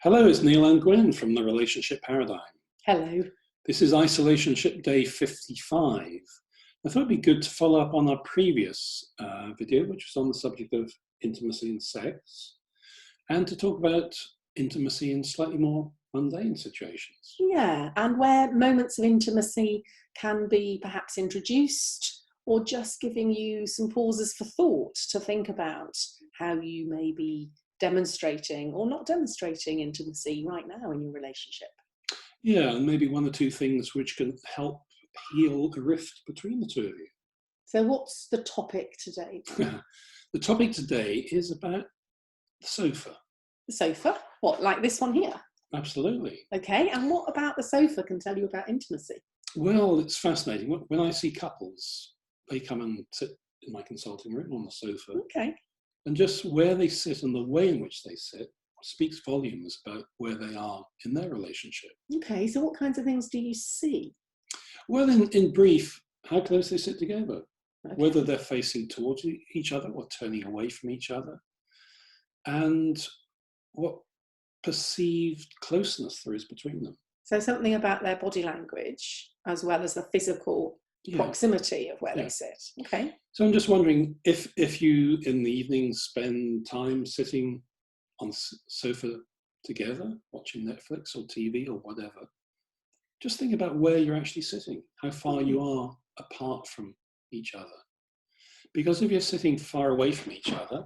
Hello, it's Neil and Gwen from the Relationship Paradigm. Hello. This is Isolationship Day 55. I thought it'd be good to follow up on our previous video, which was on the subject of intimacy and sex, and to talk about intimacy in slightly more mundane situations. Yeah, and where moments of intimacy can be perhaps introduced, or just giving you some pauses for thought to think about how you may be demonstrating or not demonstrating intimacy right now in your relationship. Yeah, and maybe one or two things which can help heal a rift between the two of you. So what's the topic today? The topic today is about the sofa. The sofa? What, like this one here? Absolutely. Okay, and what about the sofa can tell you about intimacy? Well, it's fascinating. When I see couples, they come and sit in my consulting room on the sofa. Okay. And just where they sit and the way in which they sit speaks volumes about where they are in their relationship. Okay, so what kinds of things do you see? Well, in brief, how close they sit together, Okay. whether they're facing towards each other or turning away from each other, and what perceived closeness there is between them. So something about their body language as well as the physical proximity of where they sit. Okay. So I'm just wondering if you in the evening spend time sitting on the sofa together, watching Netflix or TV or whatever, just think about where you're actually sitting, how far you are apart from each other. Because if you're sitting far away from each other,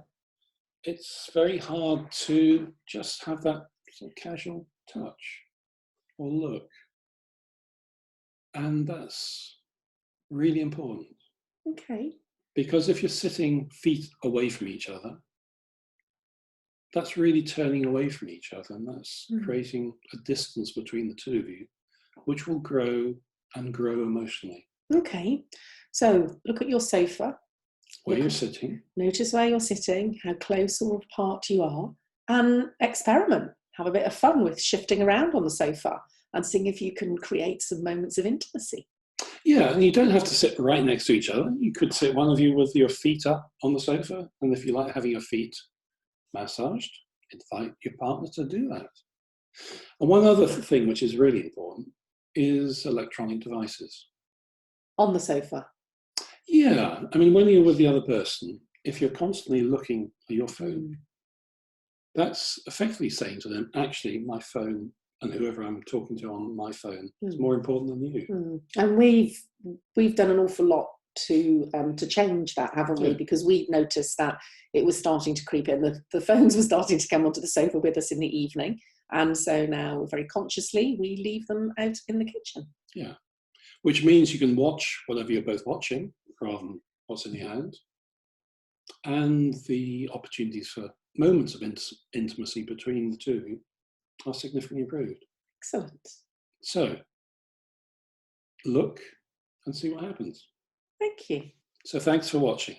it's very hard to just have that sort of casual touch or look. And that's really important. Okay. Because if you're sitting feet away from each other, that's really turning away from each other, and that's creating a distance between the two of you, which will grow and grow emotionally. Okay. So look at your sofa. Where you're sitting. Notice where you're sitting, how close or apart you are, and experiment. Have a bit of fun with shifting around on the sofa and seeing if you can create some moments of intimacy. Yeah, and you don't have to sit right next to each other. You could sit, one of you, with your feet up on the sofa, and if you like having your feet massaged, invite your partner to do that. And one other thing which is really important is electronic devices. On the sofa? Yeah, I mean, when you're with the other person, if you're constantly looking at your phone, that's effectively saying to them, actually, my phone and whoever I'm talking to on my phone is more important than you. And we've done an awful lot to change that, haven't we? Because we noticed that it was starting to creep in. The phones were starting to come onto the sofa with us in the evening, and so now very consciously we leave them out in the kitchen. Yeah, which means you can watch whatever you're both watching rather than what's in your hand, and the opportunities for moments of intimacy between the two of you are significantly improved. Excellent. So look and see what happens. Thank you. So thanks for watching.